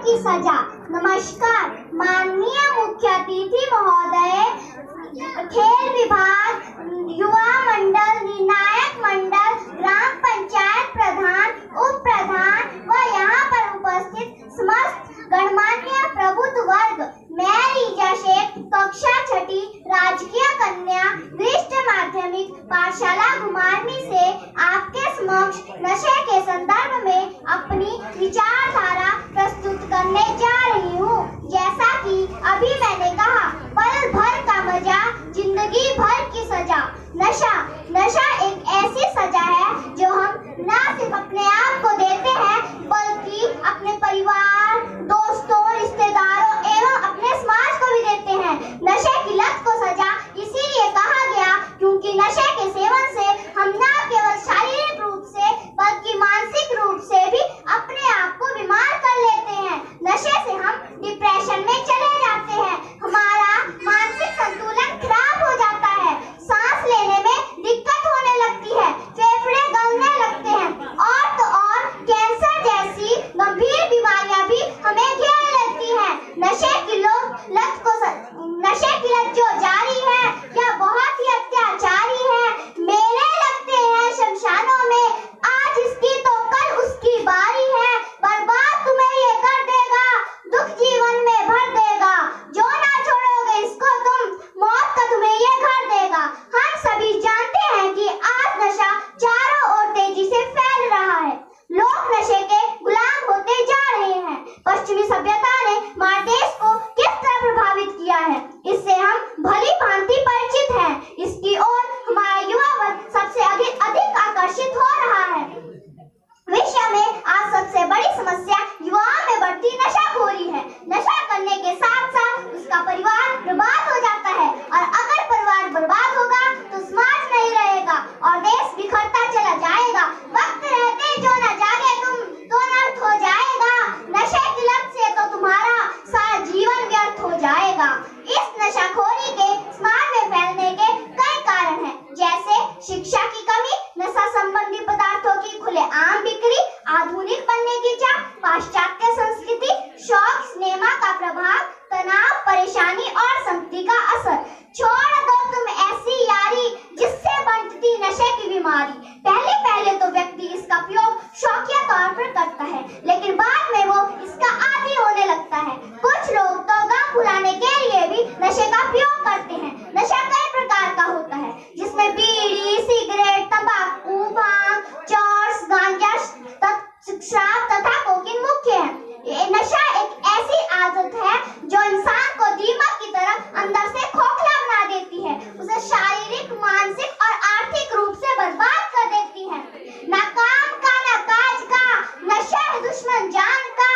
की सजा। नमस्कार माननीय मुख्य अतिथि महोदय, खेल विभाग, युवा मंडल, निर्णायक मंडल, ग्राम पंचायत प्रधान, उप प्रधान व यहाँ पर उपस्थित समस्त गणमान्य प्रबुद्ध वर्ग, मैं रीजा शेख, कक्षा छठी, राजकीय कन्या वरिष्ठ माध्यमिक पाठशाला घुमारनी से आपके समक्ष नशे के संदर्भ में अपनी विचारधारा प्रस्तुत करने जा रही हूँ। जैसा कि अभी मैंने कहा, पल भर का मजा, जिंदगी भर की सजा। नशा एक ऐसी सजा है जो हम न सिर्फ अपने आप को देते हैं बल्कि अपने परिवार, दोस्तों, रिश्तेदारों एवं अपने समाज को भी देते हैं। नशे की लत को सजा इसीलिए कहा गया क्योंकि नशे के सेवन से हम न केवल शारीरिक रूप से बल्कि मानसिक रूप से भी अपने आप को बीमार कर लेते हैं। नशे से हम डिप्रेशन में चले जाते हैं, हमारा मानसिक संतुलन खराब हो जाता है, सांस लेने में दिक्कत होने लगती है, फेफड़े गलने लगते हैं और तो और कैंसर जैसी गंभीर बीमारियां भी हमें घेर लेती हैं। नशे की लत जो जारी है या बहुत ही अत्याचारी है, मेले लगते हैं शमशानों में, आज इसकी तो कल उसकी बारी है, बर्बाद तुम्हें ये कर देगा, दुख जीवन में भर देगा, जो ना छोड़ोगे इसको तुम, मौत का तुम्हें ये घर देगा। हम सभी जानते हैं कि आज नशा चारों ओर तेजी से फैल रहा है, लोग नशे के गुलाम होते जा रहे हैं। पश्चिमी सभ्यता ने हमारे देश को किस तरह प्रभावित किया है, इससे हम भली भांति परिचित हैं। इसकी ओर हमारा युवा वर्ग सबसे अधिक आकर्षित हो रहा है। विश्व में आज सबसे बड़ी समस्या युवाओं में बढ़ती नशाखोरी है। नशा करने के साथ साथ उसका परिवार बर्बाद हो जाता है और अगर परिवार बर्बाद होगा तो समाज नहीं रहेगा और देश बिखरता चला जाएगा। वक्त रहते जो न जागे तुम तो नर्थ हो जाएगा। नशे की लत से तो तुम्हारा सारा जीवन व्यर्थ हो जाएगा। इस नशाखोरी के समाज में फैलने के कई कारण हैं, जैसे शिक्षा की कमी, नशा संबंधी पदार्थों की खुलेआम बिक्री, आधुनिक बनने की चाह, पाश्चात्य संस्कृति, शौक, सिनेमा का प्रभाव, तनाव, परेशानी और संगति का असर। छोड़ दो तुम ऐसी यारी जिससे बनती नशे की बीमारी। पहले तो व्यक्ति इसका उपयोग शौकिया तौर पर करता है, लेकिन बाद में वो इसका आदी होने लगता है। कुछ लोग तो गम भुलाने के लिए भी नशे का उपयोग करते हैं। नशा कई प्रकार का होता है, जिसमें बीड़ी, सिगरेट, तंबाकू, भांग, चॉर्स, गांजा, शराब तथा कोकीन मुख्य है। नशा एक ऐसी आदत है जो इंसान को दीमक की तरह अंदर से खोखला बना देती है, उसे शारीरिक, मानसिक और आर्थिक रूप से बर्बाद कर देती है। ना काम का ना काज का, नशा है दुश्मन जान का।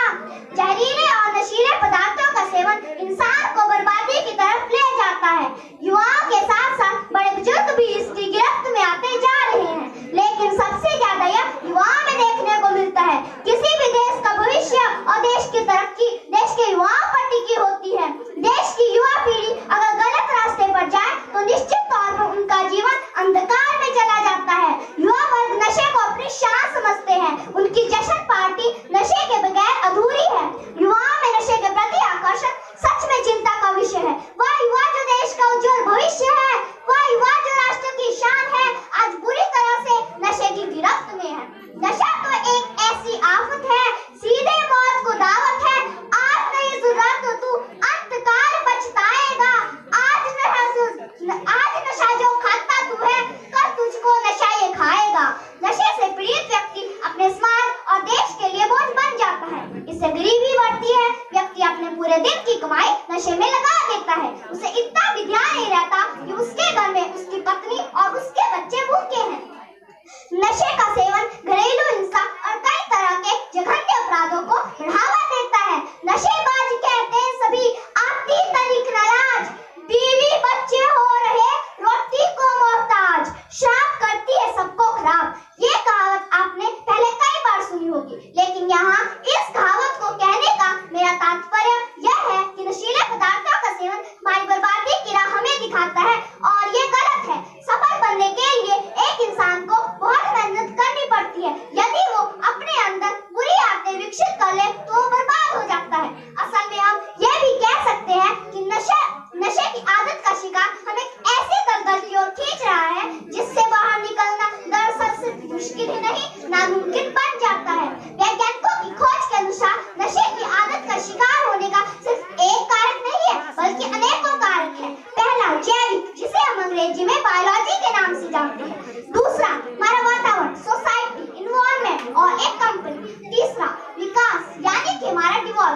जहरीले और नशीले पदार्थों का सेवन इंसान को बर्बादी की तरफ ले जाता है। युवाओं के साथ साथ बड़े बुजुर्ग भी इसकी गिरफ्त में आते जा रहे हैं, लेकिन सबसे ज्यादा यह युवाओं में देखने को मिलता है। किसी भी देश का भविष्य और देश की तरक्की देश के युवाओं पर टिकी होती है। देश की युवा पीढ़ी अगर गलत रास्ते पर जाए तो निश्चित तौर पर उनका जीवन अंधकार में चला जाता है। युवा वर्ग नशे को अपनी शान समझते हैं, उनकी जश्न पार्टी नशे के बगैर अधूरी है। युवाओं में नशे के प्रति आकर्षण सच में चिंता का विषय है। वह युवा जो देश का उज्जवल भविष्य है, वह युवा जो राष्ट्र की शान है, आज बुरी तरह से नशे की गिरफ्त में है। नशा तो एक ऐसी आफत है, सीधे मौत को दावत है। आज नहीं सुधर तो तू अंतकाल पछताएगा। आज नशा जो खाता तू है, कल तुझको नशा ये खाएगा। नशे से पीड़ित व्यक्ति अपने समाज और देश के लिए बोझ बन जाता है। इससे गरीबी बढ़ती है, व्यक्ति अपने पूरे दिन की कमाई नशे में लगा देता है। उसे इतना भी ध्यान नहीं रहता कि उसके घर में उसकी पत्नी और उसके बच्चे भूखे हैं। नशे का सेवन घरेलू हिंसा और कई तरह के जघन्य अपराधों को बढ़ावा देता है। नशेबाज कहते हैं सभी आती तरीक नाराज, बीवी बच्चे हो रहे रोटी को मोहताज, शराब करती है सबको खराब। ये कहावत आपने पहले कई बार सुनी होगी, लेकिन यहाँ इस कहावत को कहने का मेरा तात्पर्य यह है कि नशीले पदार्थों का सेवन हमारी बर्बादी की राह हमें दिखाता है और ये गलत है। सफल बनने के लिए एक इंसान को बहुत मेहनत करनी पड़ती है। यदि वो अपने अंदर बुरी आदतें विकसित कर ले तो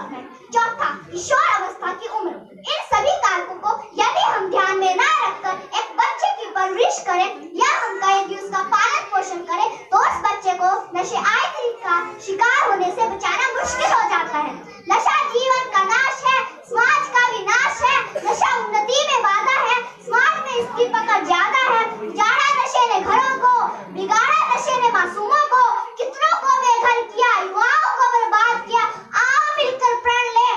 वक्त है। चौथा, किशोर अवस्था की उम्र। इन सभी कारकों को यदि हम ध्यान में न रखकर एक बच्चे की परवरिश करें या हम कहें कि उसका पालन पोषण करें तो उस बच्चे को नशे आदि का शिकार होने से बचाना मुश्किल हो जाता है। नशा जीवन का नाश है, समाज का विनाश है। नशा उन्नति में बाधा है, समाज में इसकी पकड़ ज्यादा है। जाड़ा नशे ने घरों को, बिगाड़ा नशे ने मासूमों को, कितनों को बेघर किया, युवाओं को बर्बाद किया। आओ मिलकर प्रण ले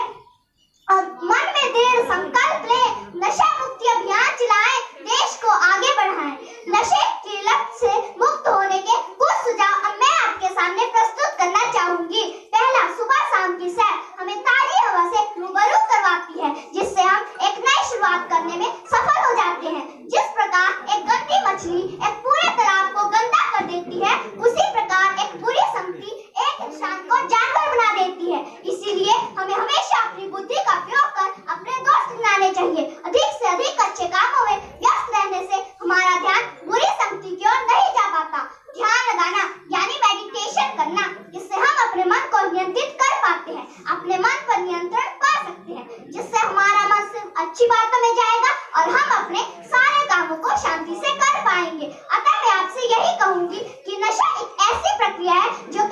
और मन में दृढ़ संकल्प ले, नशा मुक्ति अभियान चलाएं, देश को आगे बढ़ाएं। नशे की लत से मुक्त होने के कुछ सुझाव अब मैं आपके सामने प्रस्तुत करना चाहूंगी। पहला, सुबह शाम की सैर हमें ताजी हवा से रूबरू करवाती है, जिससे हम एक नई शुरुआत करने में सफल हो जाते हैं। जिस प्रकार एक गंदी मछली एक पूरे तालाब को गंदा कर देती है, उसी प्रकार एक बुरी संगति एक इंसान को जानवर बना देती है। इसीलिए हमें हमेशा अपनी बुद्धि का प्रयोग कर अपने दोस्त बनाने चाहिए। अधिक से अधिक अच्छे कामों में व्यस्त रहने से हमारा ध्यान बुरी संगति की ओर नहीं जा पाता। ध्यान लगाना यानी मेडिटेशन करना, जिससे हम अपने मन को नियंत्रित कर पाते हैं, अपने मन पर नियंत्रण पा सकते हैं, जिससे हमारा मन सिर्फ अच्छी बातों में जाएगा और हम अपने सारे कामों को शांति से कर पाएंगे। अतः मैं आपसे यही कहूंगी कि नशा एक ऐसी प्रक्रिया है जो